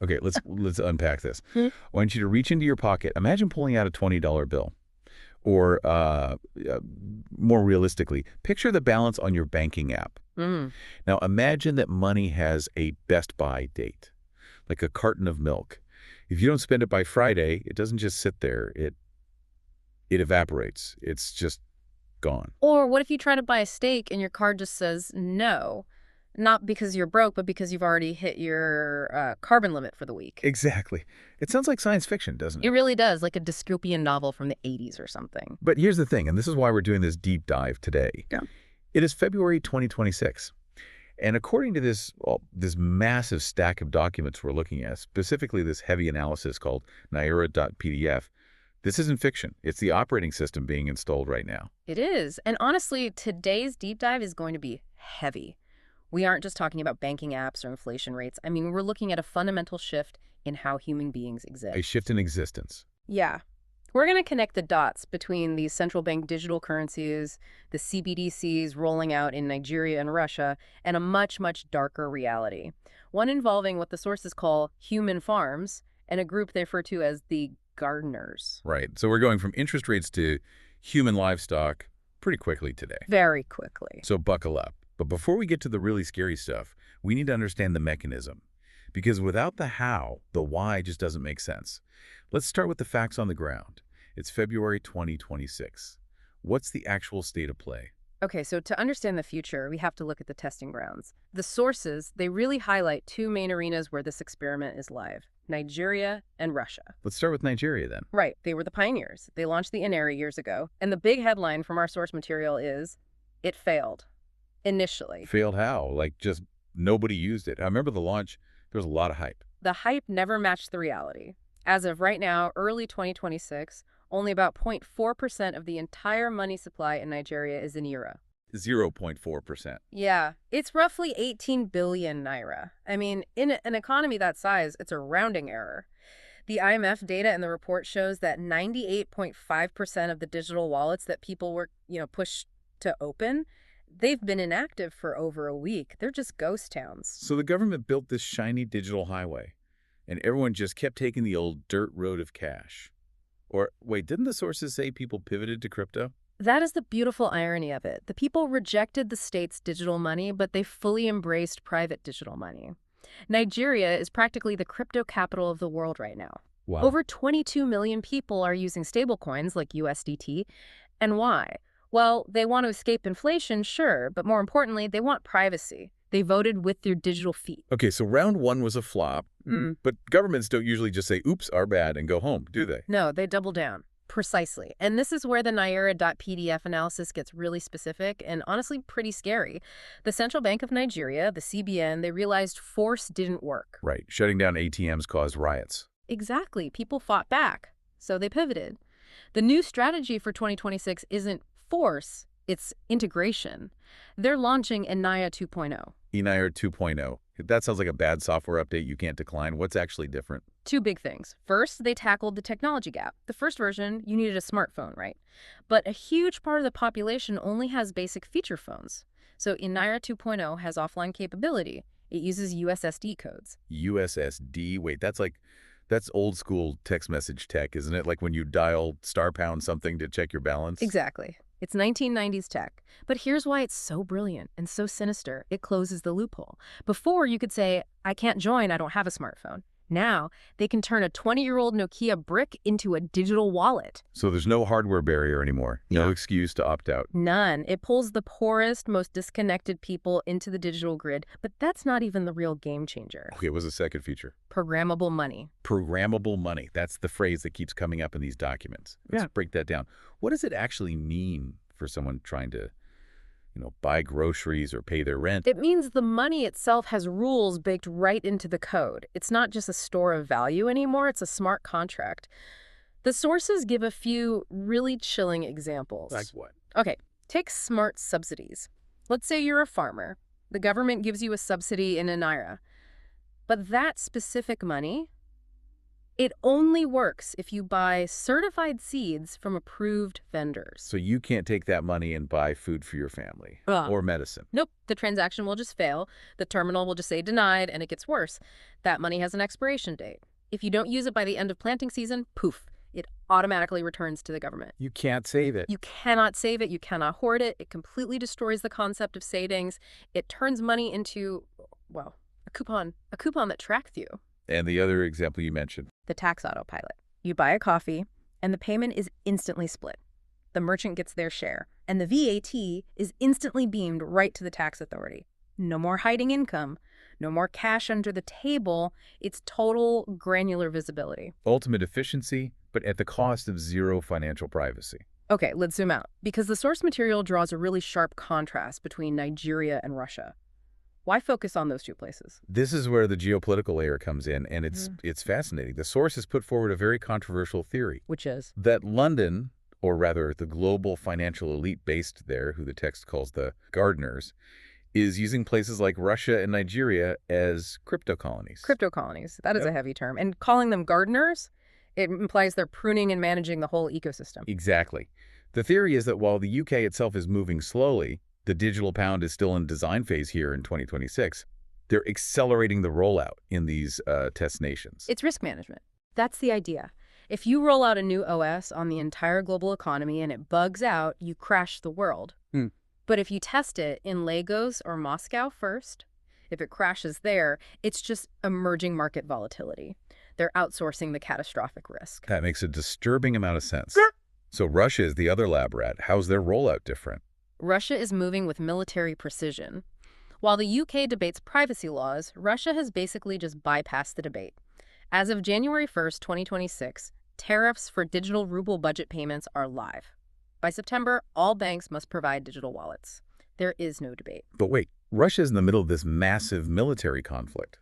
Okay, let's unpack this. I want you to reach into your pocket. Imagine pulling out a $20 bill. Or more realistically, picture the balance on your banking app. Mm. Now imagine that money has a best by date, like a carton of milk. If you don't spend it by Friday, it doesn't just sit there. It evaporates. It's just gone. Or what if you try to buy a steak and your card just says no? Not because you're broke, but because you've already hit your carbon limit for the week. Exactly. It sounds like science fiction, doesn't It it? really does, like a dystopian novel from the 80s or something. But here's the thing, and this is why we're doing this deep dive today. Yeah. It is February 2026. And according to this massive stack of documents we're looking at, specifically this heavy analysis called Naira.pdf, this isn't fiction. It's the operating system being installed right now. It is. And honestly, today's deep dive is going to be heavy. We aren't just talking about banking apps or inflation rates. I mean, we're looking at a fundamental shift in how human beings exist. A shift in existence. Yeah. We're going to connect the dots between these central bank digital currencies, the CBDCs rolling out in Nigeria and Russia, and a much, much darker reality. One involving what the sources call human farms and a group they refer to as the gardeners. Right. So we're going from interest rates to human livestock pretty quickly today. Very quickly. So buckle up. But before we get to the really scary stuff, we need to understand the mechanism. Because without the how, the why just doesn't make sense. Let's start with the facts on the ground. It's February 2026. What's the actual state of play? Okay, so to understand the future, we have to look at the testing grounds. The sources, they really highlight two main arenas where this experiment is live: Nigeria and Russia. Let's start with Nigeria then. Right, they were the pioneers. They launched the Naira years ago. And the big headline from our source material is, it failed. Initially. Failed how? Like just nobody used it. I remember the launch, there was a lot of hype. The hype never matched the reality. As of right now, early 2026, only about 0.4% of the entire money supply in Nigeria is in Naira. 0.4%. Yeah, it's roughly 18 billion Naira. I mean, in an economy that size, it's a rounding error. The IMF data in the report shows that 98.5% of the digital wallets that people were, pushed to open, they've been inactive for over a week. They're just ghost towns. So the government built this shiny digital highway, and everyone just kept taking the old dirt road of cash. Or, wait, didn't the sources say people pivoted to crypto? That is the beautiful irony of it. The people rejected the state's digital money, but they fully embraced private digital money. Nigeria is practically the crypto capital of the world right now. Wow. Over 22 million people are using stablecoins like USDT. And why? Well, they want to escape inflation, sure, but more importantly, they want privacy. They voted with their digital feet. Okay, so round one was a flop, but governments don't usually just say, oops, our bad, and go home, do they? No, they double down. Precisely. And this is where the Naira.pdf analysis gets really specific and honestly pretty scary. The Central Bank of Nigeria, the CBN, they realized force didn't work. Right. Shutting down ATMs caused riots. Exactly. People fought back. So they pivoted. The new strategy for 2026 isn't force, it's integration. They're launching Naira 2.0. Naira 2.0. That sounds like a bad software update you can't decline. What's actually different? Two big things. First, they tackled the technology gap. The first version, you needed a smartphone, right? But a huge part of the population only has basic feature phones. So Naira 2.0 has offline capability. It uses USSD codes. USSD? Wait, that's old school text message tech, isn't it? Like when you dial *# something to check your balance? Exactly. It's 1990s tech. But here's why it's so brilliant and so sinister. It closes the loophole. Before, you could say, I can't join, I don't have a smartphone. Now, they can turn a 20-year-old Nokia brick into a digital wallet. So there's no hardware barrier anymore. No excuse to opt out. None. It pulls the poorest, most disconnected people into the digital grid. But that's not even the real game changer. Okay, what's the second feature? Programmable money. Programmable money. That's the phrase that keeps coming up in these documents. Let's break that down. What does it actually mean for someone trying to buy groceries or pay their rent? It means the money itself has rules baked right into the code. It's not just a store of value anymore, it's a smart contract. The sources give a few really chilling examples. Like what? Okay, take smart subsidies. Let's say you're a farmer. The government gives you a subsidy in Naira. But that specific money, It only works if you buy certified seeds from approved vendors. So you can't take that money and buy food for your family Ugh. or medicine. Nope, the transaction will just fail. The terminal will just say denied, and it gets worse. That money has an expiration date. If you don't use it by the end of planting season, poof, it automatically returns to the government. You can't save it. You cannot save it. You cannot hoard it. It completely destroys the concept of savings. It turns money into, well, a coupon that tracks you. And the other example you mentioned. The tax autopilot. You buy a coffee, and the payment is instantly split. The merchant gets their share, and the VAT is instantly beamed right to the tax authority. No more hiding income. No more cash under the table. It's total granular visibility. Ultimate efficiency, but at the cost of zero financial privacy. Okay, let's zoom out, because the source material draws a really sharp contrast between Nigeria and Russia. Why focus on those two places? This is where the geopolitical layer comes in, and it's fascinating. The source has put forward a very controversial theory. Which is? That London, or rather the global financial elite based there, who the text calls the gardeners, is using places like Russia and Nigeria as crypto colonies. Crypto colonies. That is a heavy term. And calling them gardeners, it implies they're pruning and managing the whole ecosystem. Exactly. The theory is that while the UK itself is moving slowly, the digital pound is still in design phase here in 2026. They're accelerating the rollout in these test nations. It's risk management. That's the idea. If you roll out a new OS on the entire global economy and it bugs out, you crash the world. But if you test it in Lagos or Moscow first, if it crashes there, it's just emerging market volatility. They're outsourcing the catastrophic risk. That makes a disturbing amount of sense. So Russia is the other lab rat. How's their rollout different? Russia is moving with military precision. While the UK debates privacy laws, Russia has basically just bypassed the debate. As of January 1st, 2026, tariffs for digital ruble budget payments are live. By September, all banks must provide digital wallets. There is no debate. But wait, Russia's in the middle of this massive military conflict.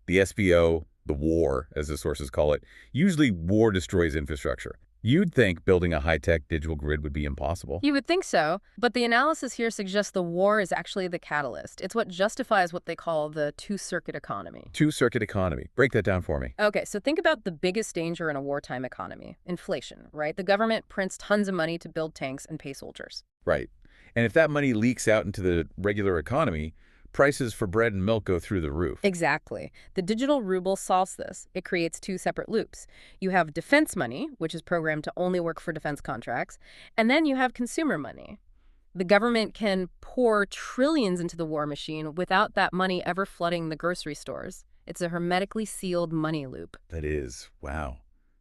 The SVO, the war, as the sources call it, usually war destroys infrastructure. You'd think building a high-tech digital grid would be impossible. You would think so, but the analysis here suggests the war is actually the catalyst. It's what justifies what they call the two-circuit economy. Two-circuit economy. Break that down for me. Okay, so think about the biggest danger in a wartime economy. Inflation, right? The government prints tons of money to build tanks and pay soldiers. Right. And if that money leaks out into the regular economy, prices for bread and milk go through the roof. Exactly. The digital ruble solves this. It creates two separate loops. You have defense money, which is programmed to only work for defense contracts, and then you have consumer money. The government can pour trillions into the war machine without that money ever flooding the grocery stores. It's a hermetically sealed money loop. That is, wow.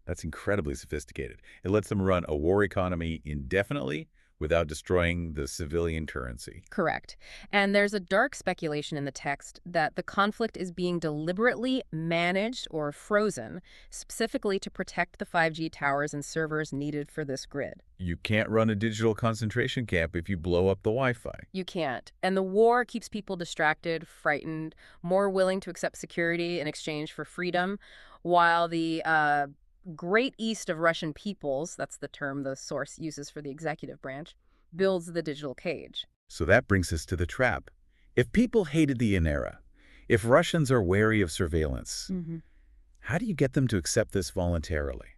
That's incredibly sophisticated. It lets them run a war economy indefinitely without destroying the civilian currency. Correct. And there's a dark speculation in the text that the conflict is being deliberately managed or frozen, specifically to protect the 5G towers and servers needed for this grid. You can't run a digital concentration camp if you blow up the Wi-Fi. You can't. And the war keeps people distracted, frightened, more willing to accept security in exchange for freedom, while the Great East of Russian peoples, that's the term the source uses for the executive branch, builds the digital cage. So that brings us to the trap. If people hated the era, if Russians are wary of surveillance, how do you get them to accept this voluntarily?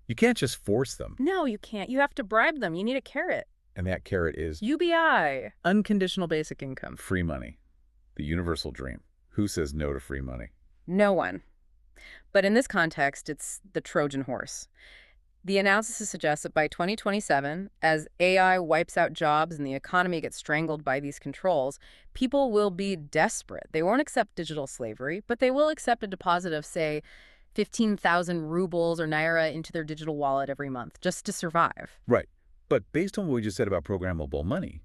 You can't just force them. No, you can't. You have to bribe them. You need a carrot. And that carrot is UBI, unconditional basic income. free money, the universal dream. Who says no to free money? No one. But in this context, it's the Trojan horse. The analysis suggests that by 2027, as AI wipes out jobs and the economy gets strangled by these controls, people will be desperate. They won't accept digital slavery, but they will accept a deposit of, say, 15,000 rubles or naira into their digital wallet every month just to survive. Right. But based on what we just said about programmable money,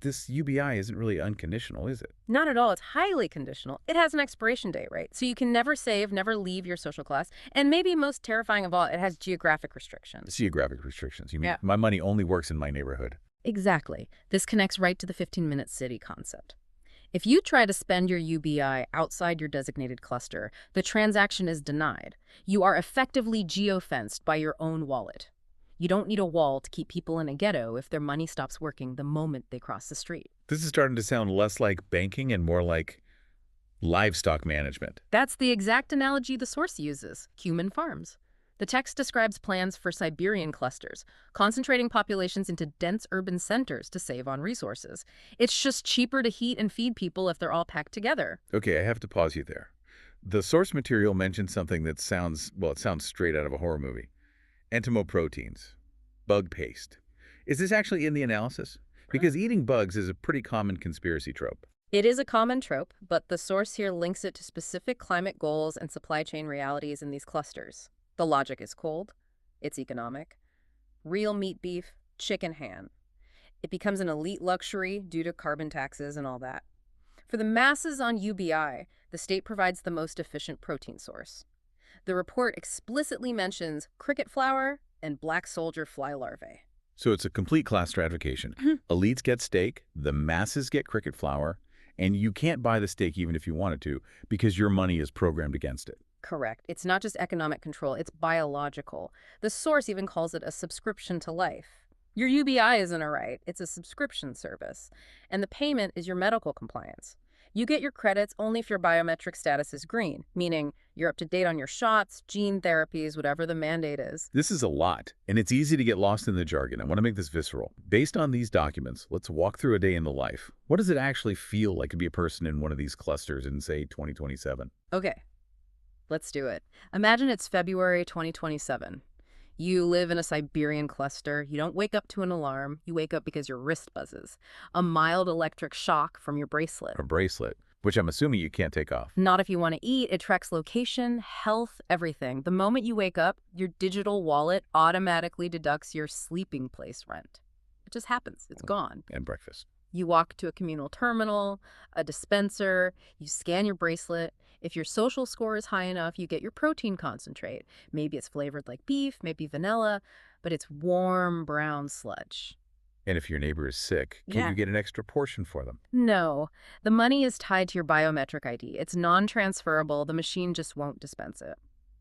this UBI isn't really unconditional, is it? Not at all. It's highly conditional. It has an expiration date, right? So you can never save, never leave your social class. And maybe most terrifying of all, it has geographic restrictions. Geographic restrictions. You mean Yeah. my money only works in my neighborhood? Exactly. This connects right to the 15-minute city concept. If you try to spend your UBI outside your designated cluster, the transaction is denied. You are effectively geofenced by your own wallet. You don't need a wall to keep people in a ghetto if their money stops working the moment they cross the street. This is starting to sound less like banking and more like Livestock management. That's the exact analogy the source uses, human farms. The text describes plans for Siberian clusters, concentrating populations into dense urban centers to save on resources. It's just cheaper to heat and feed people if they're all packed together. Okay, I have to pause you there. The source material mentions something that sounds, well, it sounds straight out of a horror movie. Entomoproteins. Bug paste. Is this actually in the analysis? Because eating bugs is a pretty common conspiracy trope. It is a common trope, but the source here links it to specific climate goals and supply chain realities in these clusters. The logic is cold. It's economic. Real meat beef, chicken ham. It becomes an elite luxury due to carbon taxes and all that. For the masses on UBI, the state provides the most efficient protein source. The report explicitly mentions cricket flour and black soldier fly larvae. So it's a complete class stratification. Elites get steak, the masses get cricket flour, and you can't buy the steak even if you wanted to because your money is programmed against it. Correct. It's not just economic control, it's biological. The source even calls it a subscription to life. Your UBI isn't a right, it's a subscription service. And the payment is your medical compliance. You get your credits only if your biometric status is green, meaning you're up to date on your shots, gene therapies, whatever the mandate is. This is a lot, and it's easy to get lost in the jargon. I want to make this visceral. Based on these documents, let's walk through a day in the life. What does it actually feel like to be a person in one of these clusters in, say, 2027? Okay, let's do it. Imagine it's February 2027. You live in a Siberian cluster. You don't wake up to an alarm. You wake up because your wrist buzzes. A mild electric shock from your bracelet. A bracelet, which I'm assuming you can't take off. Not if you want to eat. It tracks location, health, everything. The moment you wake up, your digital wallet automatically deducts your sleeping place rent. It just happens. It's gone. And breakfast. You walk to a communal terminal, a dispenser, you scan your bracelet. If your social score is high enough, you get your protein concentrate. Maybe it's flavored like beef, maybe vanilla, but it's warm brown sludge. And if your neighbor is sick, can you get an extra portion for them? No. The money is tied to your biometric ID. It's non-transferable. The machine just won't dispense it.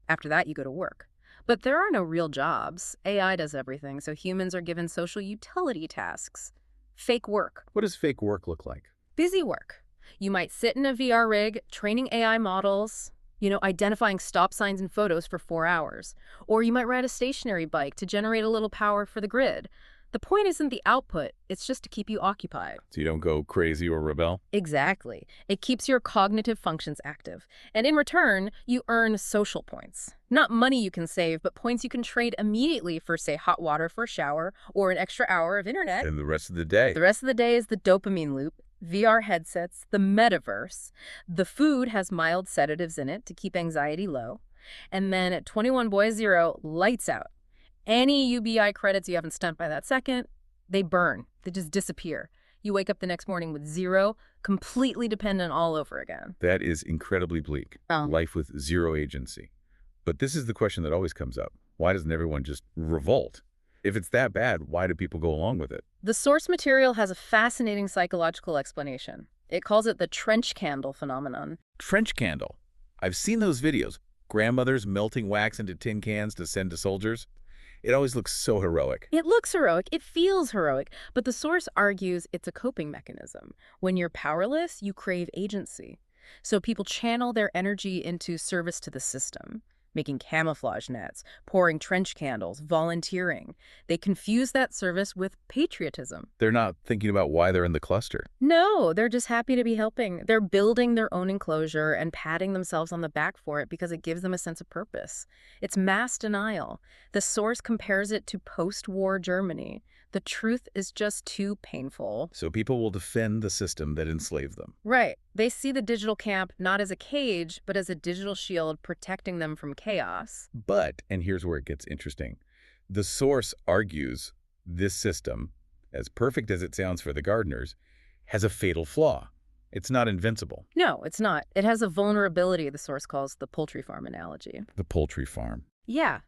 After that, you go to work. But there are no real jobs. AI does everything, so humans are given social utility tasks. Fake work. What does fake work look like? Busy work. You might sit in a VR rig, training AI models, identifying stop signs and photos for 4 hours. Or you might ride a stationary bike to generate a little power for the grid. The point isn't the output, it's just to keep you occupied. So you don't go crazy or rebel? Exactly. It keeps your cognitive functions active. And in return, you earn social points. Not money you can save, but points you can trade immediately for, say, hot water for a shower or an extra hour of internet. And the rest of the day? The rest of the day is the dopamine loop. VR headsets, the metaverse. The food has mild sedatives in it to keep anxiety low. And then at 21:00, lights out. Any UBI credits you haven't spent by that second, they burn. They just disappear. You wake up the next morning with zero, completely dependent all over again. That is incredibly bleak. Life with zero agency. But this is the question that always comes up. Why doesn't everyone just revolt? If it's that bad, why do people go along with it? The source material has a fascinating psychological explanation. It calls it the trench candle phenomenon. Trench candle. I've seen those videos. Grandmothers melting wax into tin cans to send to soldiers. It always looks so heroic. It looks heroic. It feels heroic. But the source argues it's a coping mechanism. When you're powerless, you crave agency. So people channel their energy into service to the system. Making camouflage nets, pouring trench candles, volunteering. They confuse that service with patriotism. They're not thinking about why they're in the cluster. No, they're just happy to be helping. They're building their own enclosure and patting themselves on the back for it because it gives them a sense of purpose. It's mass denial. The source compares it to post-war Germany. The truth is just too painful. So people will defend the system that enslaved them. Right. They see the digital camp not as a cage, but as a digital shield protecting them from chaos. But, and here's where it gets interesting, the source argues this system, as perfect as it sounds for the gardeners, has a fatal flaw. It's not invincible. No, it's not. It has a vulnerability the source calls the poultry farm analogy. The poultry farm. Yeah.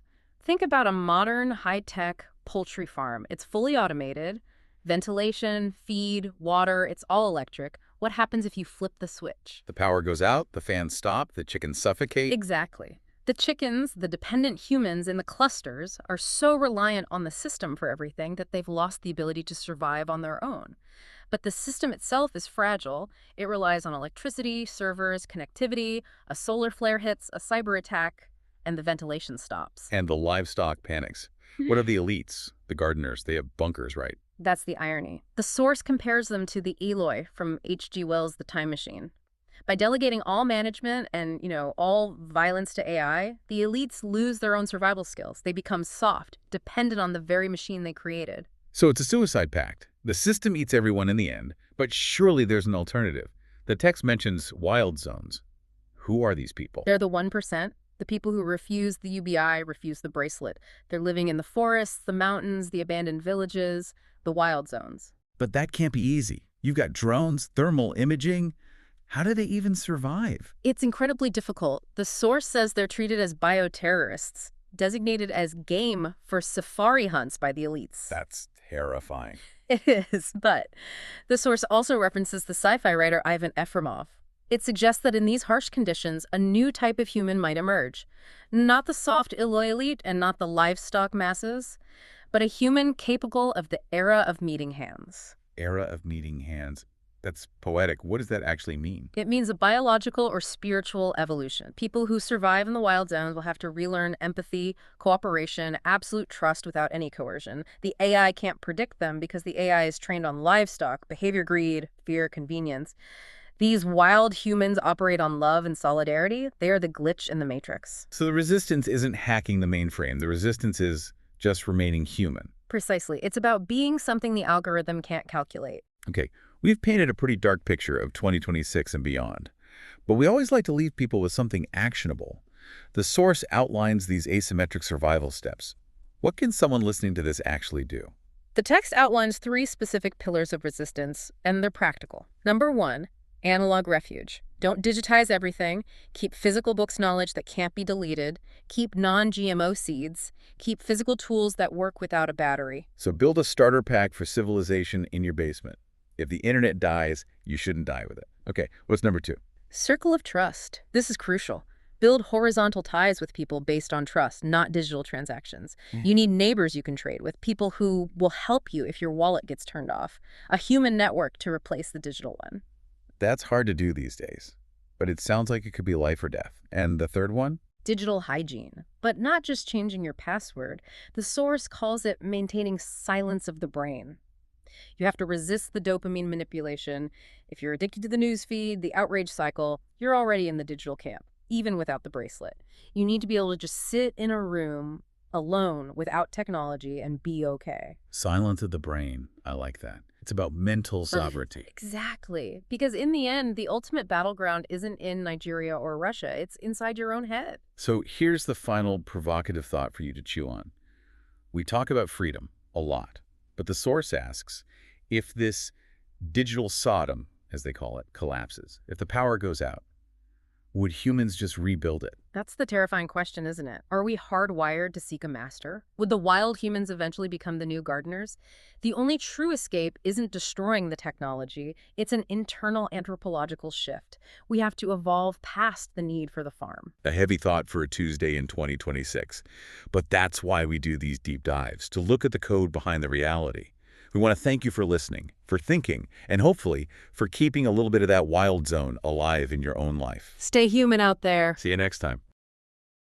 Think about a modern, high-tech poultry farm. It's fully automated. Ventilation, feed, water, it's all electric. What happens if you flip the switch? The power goes out, the fans stop, the chickens suffocate. Exactly. The chickens, the dependent humans in the clusters, are so reliant on the system for everything that they've lost the ability to survive on their own. But the system itself is fragile. It relies on electricity, servers, connectivity. A solar flare hits, a cyber attack, and the ventilation stops. And the livestock panics. What are the elites, the gardeners? They have bunkers, right? That's the irony. The source compares them to the Eloi from H.G. Wells' The Time Machine. By delegating all management and, all violence to AI, the elites lose their own survival skills. They become soft, dependent on the very machine they created. So it's a suicide pact. The system eats everyone in the end, but surely there's an alternative. The text mentions wild zones. Who are these people? They're the 1%, the people who refuse the UBI, refuse the bracelet. They're living in the forests, the mountains, the abandoned villages, the wild zones. But that can't be easy. You've got drones, thermal imaging. How do they even survive? It's incredibly difficult. The source says they're treated as bioterrorists, designated as game for safari hunts by the elites. That's terrifying. It is, but the source also references the sci-fi writer Ivan Efremov. It suggests that in these harsh conditions, a new type of human might emerge. Not the soft Eloi elite and not the livestock masses, but a human capable of the era of meeting hands. Era of meeting hands. That's poetic. What does that actually mean? It means a biological or spiritual evolution. People who survive in the wild zones will have to relearn empathy, cooperation, absolute trust without any coercion. The AI can't predict them because the AI is trained on livestock, behavior greed, fear, convenience. These wild humans operate on love and solidarity. They are the glitch in the matrix. So the resistance isn't hacking the mainframe. The resistance is just remaining human. Precisely. It's about being something the algorithm can't calculate. Okay, we've painted a pretty dark picture of 2026 and beyond. But we always like to leave people with something actionable. The source outlines these asymmetric survival steps. What can someone listening to this actually do? The text outlines 3 specific pillars of resistance, and they're practical. Number 1, analog refuge. Don't digitize everything. Keep physical books knowledge that can't be deleted. Keep non-GMO seeds. Keep physical tools that work without a battery. So build a starter pack for civilization in your basement. If the internet dies, you shouldn't die with it. Okay, what's number 2? Circle of trust. This is crucial. Build horizontal ties with people based on trust, not digital transactions. You need neighbors you can trade with, people who will help you if your wallet gets turned off. A human network to replace the digital one. That's hard to do these days, but it sounds like it could be life or death. And the third one? Digital hygiene. But not just changing your password. The source calls it maintaining silence of the brain. You have to resist the dopamine manipulation. If you're addicted to the news feed, the outrage cycle, you're already in the digital camp, even without the bracelet. You need to be able to just sit in a room alone without technology and be okay. Silence of the brain. I like that. It's about mental sovereignty. Exactly. Because in the end, the ultimate battleground isn't in Nigeria or Russia. It's inside your own head. So here's the final provocative thought for you to chew on. We talk about freedom a lot, but the source asks, if this digital Sodom, as they call it, collapses, if the power goes out, would humans just rebuild it? That's the terrifying question, isn't it? Are we hardwired to seek a master? Would the wild humans eventually become the new gardeners? The only true escape isn't destroying the technology. It's an internal anthropological shift. We have to evolve past the need for the farm. A heavy thought for a Tuesday in 2026. But that's why we do these deep dives, to look at the code behind the reality. We want to thank you for listening, for thinking, and hopefully for keeping a little bit of that wild zone alive in your own life. Stay human out there. See you next time.